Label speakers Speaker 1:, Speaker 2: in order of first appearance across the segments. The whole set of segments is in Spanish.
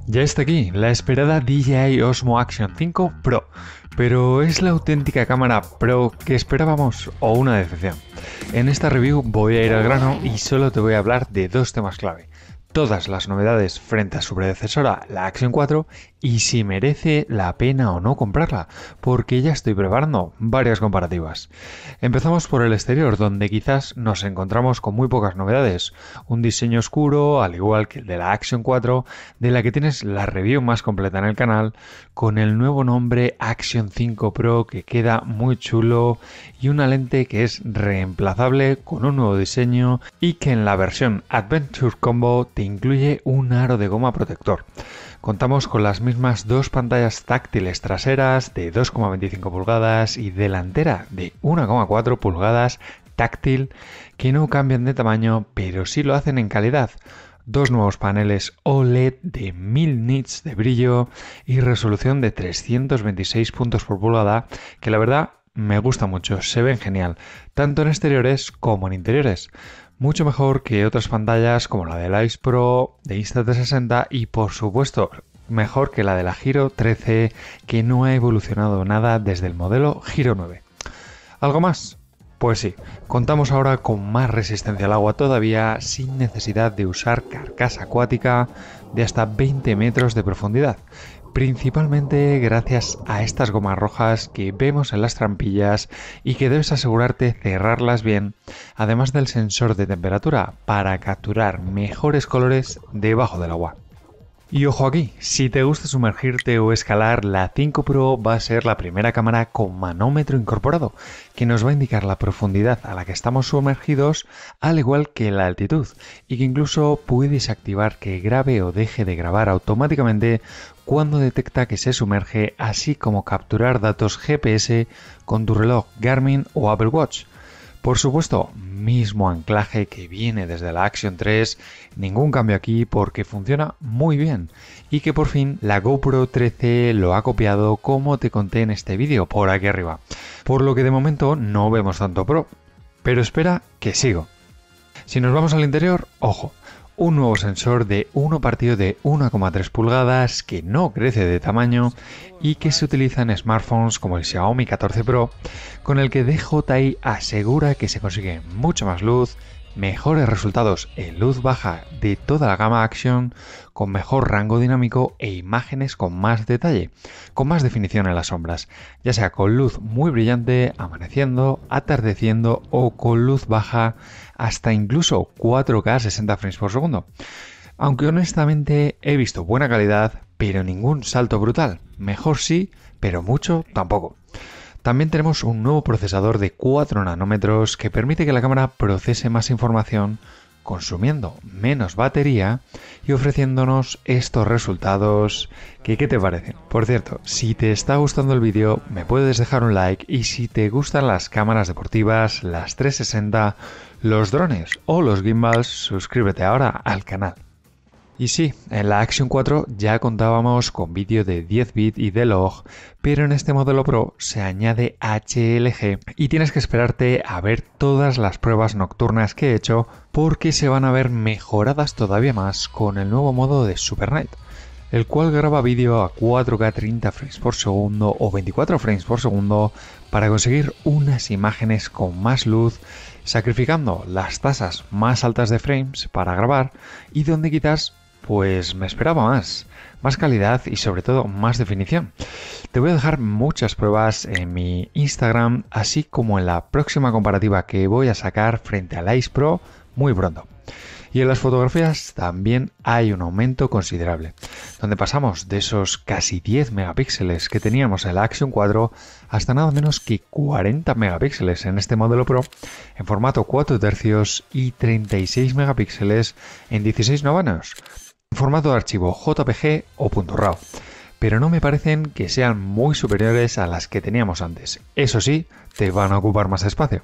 Speaker 1: Ya está aquí, la esperada DJI Osmo Action 5 Pro. Pero ¿es la auténtica cámara Pro que esperábamos o una decepción? En esta review voy a ir al grano y solo te voy a hablar de dos temas clave. Todas las novedades frente a su predecesora, la Action 4, y si merece la pena o no comprarla, porque ya estoy preparando varias comparativas. Empezamos por el exterior, donde quizás nos encontramos con muy pocas novedades. Un diseño oscuro, al igual que el de la Action 4, de la que tienes la review más completa en el canal, con el nuevo nombre Action 5 Pro que queda muy chulo y una lente que es reemplazable con un nuevo diseño y que en la versión Adventure Combo te incluye un aro de goma protector. Contamos con las mismas dos pantallas táctiles traseras de 2,25 pulgadas y delantera de 1,4 pulgadas táctil que no cambian de tamaño pero sí lo hacen en calidad. Dos nuevos paneles OLED de 1000 nits de brillo y resolución de 326 puntos por pulgada que la verdad me gusta mucho, se ven genial, tanto en exteriores como en interiores. Mucho mejor que otras pantallas como la del Ice Pro, de Insta360 y por supuesto mejor que la de la Hero 13 que no ha evolucionado nada desde el modelo Hero 9. ¿Algo más? Pues sí, contamos ahora con más resistencia al agua todavía sin necesidad de usar carcasa acuática de hasta 20 metros de profundidad. Principalmente gracias a estas gomas rojas que vemos en las trampillas y que debes asegurarte cerrarlas bien, además del sensor de temperatura para capturar mejores colores debajo del agua. Y ojo aquí, si te gusta sumergirte o escalar, la 5 Pro va a ser la primera cámara con manómetro incorporado, que nos va a indicar la profundidad a la que estamos sumergidos, al igual que la altitud, y que incluso puedes activar que grabe o deje de grabar automáticamente cuando detecta que se sumerge, así como capturar datos GPS con tu reloj Garmin o Apple Watch. Por supuesto, mismo anclaje que viene desde la Action 3, ningún cambio aquí porque funciona muy bien y que por fin la GoPro 13 lo ha copiado como te conté en este vídeo por aquí arriba. Por lo que de momento no vemos tanto Pro, pero espera que sigo. Si nos vamos al interior, ojo. Un nuevo sensor de 1 partido de 1,3 pulgadas que no crece de tamaño y que se utiliza en smartphones como el Xiaomi 14 Pro, con el que DJI asegura que se consigue mucha más luz, mejores resultados en luz baja de toda la gama Action, con mejor rango dinámico e imágenes con más detalle, con más definición en las sombras, ya sea con luz muy brillante, amaneciendo, atardeciendo o con luz baja hasta incluso 4K 60 frames por segundo. Aunque honestamente he visto buena calidad, pero ningún salto brutal. Mejor sí, pero mucho tampoco. También tenemos un nuevo procesador de 4 nanómetros que permite que la cámara procese más información consumiendo menos batería y ofreciéndonos estos resultados que ¿qué te parecen? Por cierto, si te está gustando el vídeo me puedes dejar un like y si te gustan las cámaras deportivas, las 360, los drones o los gimbals, suscríbete ahora al canal. Y sí, en la Action 4 ya contábamos con vídeo de 10 bit y de log, pero en este modelo Pro se añade HLG y tienes que esperarte a ver todas las pruebas nocturnas que he hecho porque se van a ver mejoradas todavía más con el nuevo modo de Super Night, el cual graba vídeo a 4K 30 frames por segundo o 24 frames por segundo para conseguir unas imágenes con más luz, sacrificando las tasas más altas de frames para grabar y donde quizás pues me esperaba más calidad y sobre todo más definición. Te voy a dejar muchas pruebas en mi Instagram, así como en la próxima comparativa que voy a sacar frente al Ice Pro muy pronto. Y en las fotografías también hay un aumento considerable, donde pasamos de esos casi 10 megapíxeles que teníamos en la Action 4 hasta nada menos que 40 megapíxeles en este modelo Pro en formato 4 tercios y 36 megapíxeles en 16 novenos. En formato de archivo JPG o .RAW, pero no me parecen que sean muy superiores a las que teníamos antes. Eso sí, te van a ocupar más espacio.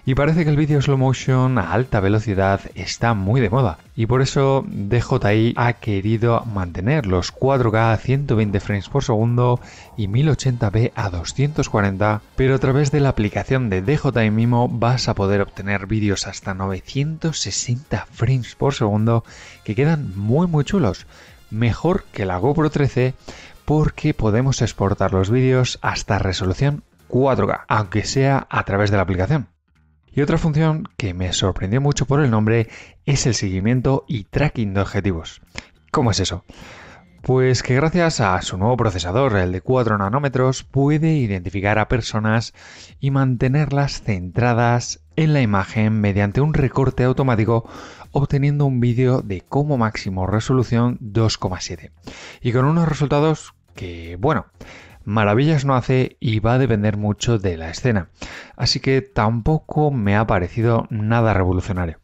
Speaker 1: Y parece que el vídeo slow motion a alta velocidad está muy de moda y por eso DJI ha querido mantener los 4K a 120 frames por segundo y 1080p a 240, pero a través de la aplicación de DJI Mimo vas a poder obtener vídeos hasta 960 frames por segundo que quedan muy chulos. mejor que la GoPro 13 porque podemos exportar los vídeos hasta resolución 4K, aunque sea a través de la aplicación. Y otra función que me sorprendió mucho por el nombre es el seguimiento y tracking de objetivos. ¿Cómo es eso? Pues que gracias a su nuevo procesador, el de 4 nanómetros, puede identificar a personas y mantenerlas centradas en la imagen mediante un recorte automático, obteniendo un vídeo de como máximo resolución 2,7 y con unos resultados que, bueno, maravillas no hace y va a depender mucho de la escena, así que tampoco me ha parecido nada revolucionario.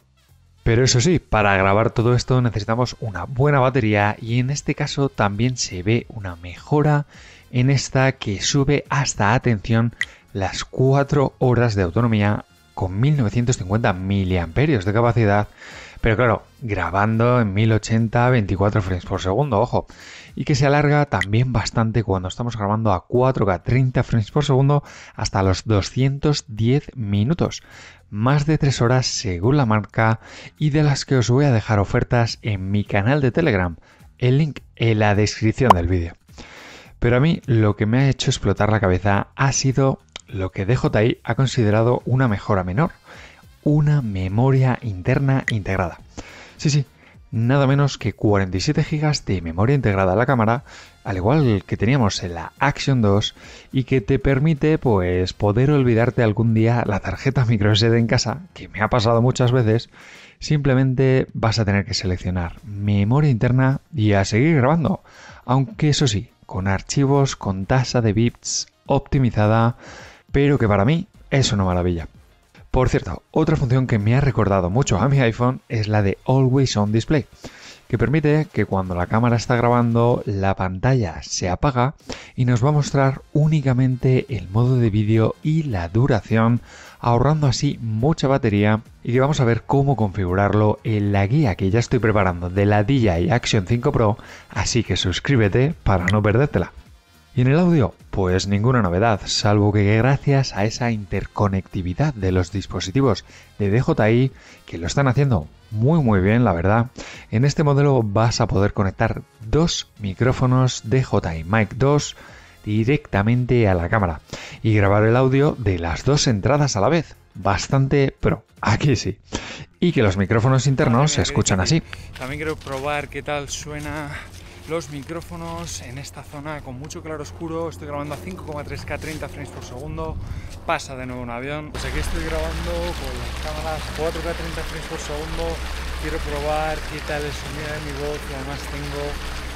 Speaker 1: Pero eso sí, para grabar todo esto necesitamos una buena batería y en este caso también se ve una mejora en esta que sube hasta, atención, las 4 horas de autonomía con 1950 miliamperios de capacidad, pero claro, grabando en 1080 24 frames por segundo, ojo, y que se alarga también bastante cuando estamos grabando a 4K 30 frames por segundo hasta los 210 minutos, más de 3 horas según la marca, y de las que os voy a dejar ofertas en mi canal de Telegram, el link en la descripción del vídeo. Pero a mí lo que me ha hecho explotar la cabeza ha sido lo que DJI ha considerado una mejora menor: una memoria interna integrada. Sí, nada menos que 47 GB de memoria integrada a la cámara, al igual que teníamos en la Action 2, y que te permite pues poder olvidarte algún día la tarjeta microSD en casa, que me ha pasado muchas veces. Simplemente vas a tener que seleccionar memoria interna y a seguir grabando, aunque eso sí, con archivos con tasa de bits optimizada, pero que para mí es una maravilla. Por cierto, otra función que me ha recordado mucho a mi iPhone es la de Always On Display, que permite que cuando la cámara está grabando la pantalla se apaga y nos va a mostrar únicamente el modo de vídeo y la duración, ahorrando así mucha batería, y que vamos a ver cómo configurarlo en la guía que ya estoy preparando de la DJI Action 5 Pro, así que suscríbete para no perdértela. Y en el audio, pues ninguna novedad, salvo que gracias a esa interconectividad de los dispositivos de DJI, que lo están haciendo muy bien, la verdad, en este modelo vas a poder conectar 2 micrófonos DJI Mic 2 directamente a la cámara y grabar el audio de las 2 entradas a la vez. Bastante pro, aquí sí. Y que los micrófonos internos se escuchan así.
Speaker 2: También quiero probar qué tal suena los micrófonos en esta zona con mucho claro oscuro. Estoy grabando a 5,3K 30 frames por segundo. Pasa de nuevo un avión. Pues aquí estoy grabando con las cámaras 4K 30 frames por segundo. Quiero probar qué tal el sonido de mi voz, y además tengo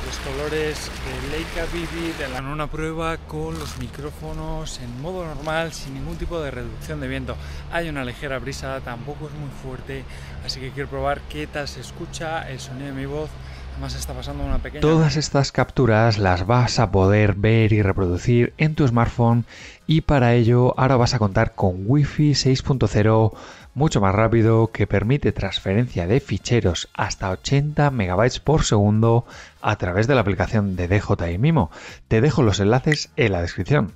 Speaker 2: los colores de Leica Vivid en una prueba con los micrófonos en modo normal sin ningún tipo de reducción de viento. Hay una ligera brisa, tampoco es muy fuerte, así que quiero probar qué tal se escucha el sonido de mi voz. Además está pasando una pequeña...
Speaker 1: Todas estas capturas las vas a poder ver y reproducir en tu smartphone, y para ello ahora vas a contar con Wi-Fi 6.0 mucho más rápido, que permite transferencia de ficheros hasta 80 MB por segundo a través de la aplicación de DJI Mimo. Te dejo los enlaces en la descripción.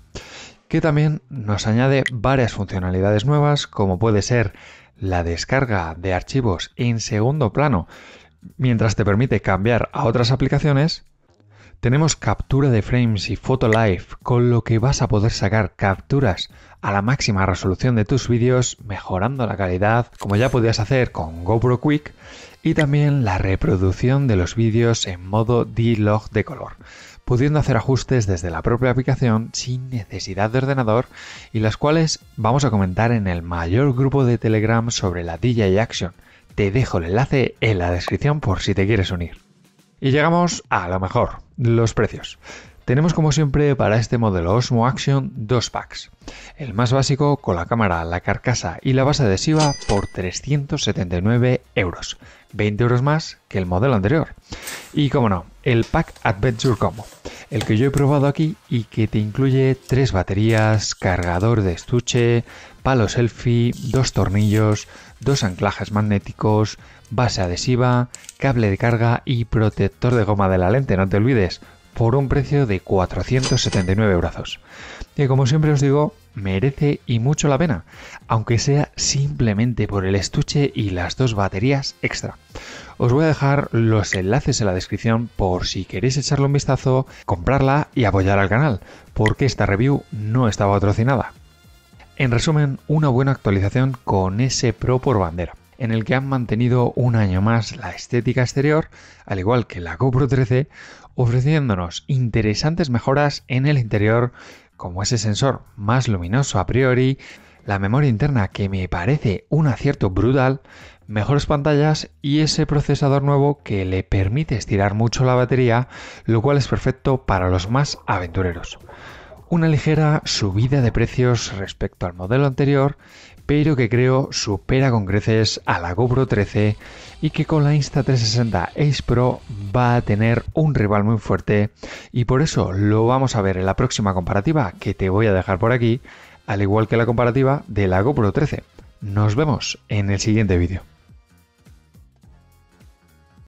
Speaker 1: Que también nos añade varias funcionalidades nuevas, como puede ser la descarga de archivos en segundo plano, mientras te permite cambiar a otras aplicaciones. Tenemos captura de frames y foto live, con lo que vas a poder sacar capturas a la máxima resolución de tus vídeos, mejorando la calidad, como ya podías hacer con GoPro Quick, y también la reproducción de los vídeos en modo D-Log de color, pudiendo hacer ajustes desde la propia aplicación sin necesidad de ordenador, y las cuales vamos a comentar en el mayor grupo de Telegram sobre la DJI Action. Te dejo el enlace en la descripción por si te quieres unir. Y llegamos a lo mejor, los precios. Tenemos como siempre para este modelo Osmo Action 2 packs. El más básico con la cámara, la carcasa y la base adhesiva por 379 €, 20 € más que el modelo anterior. Y como no, el Pack Adventure Combo, el que yo he probado aquí y que te incluye 3 baterías, cargador de estuche, palo selfie, 2 tornillos, 2 anclajes magnéticos, base adhesiva, cable de carga y protector de goma de la lente, no te olvides, por un precio de 479 €. Y como siempre os digo, merece y mucho la pena, aunque sea simplemente por el estuche y las 2 baterías extra. Os voy a dejar los enlaces en la descripción por si queréis echarle un vistazo, comprarla y apoyar al canal, porque esta review no está patrocinada. En resumen, una buena actualización con S Pro por bandera, en el que han mantenido un año más la estética exterior, al igual que la GoPro 13, ofreciéndonos interesantes mejoras en el interior, como ese sensor más luminoso a priori, la memoria interna que me parece un acierto brutal, mejores pantallas y ese procesador nuevo que le permite estirar mucho la batería, lo cual es perfecto para los más aventureros. Una ligera subida de precios respecto al modelo anterior, pero que creo supera con creces a la GoPro 13 y que con la Insta360 Ace Pro va a tener un rival muy fuerte, y por eso lo vamos a ver en la próxima comparativa que te voy a dejar por aquí, al igual que la comparativa de la GoPro 13. Nos vemos en el siguiente vídeo.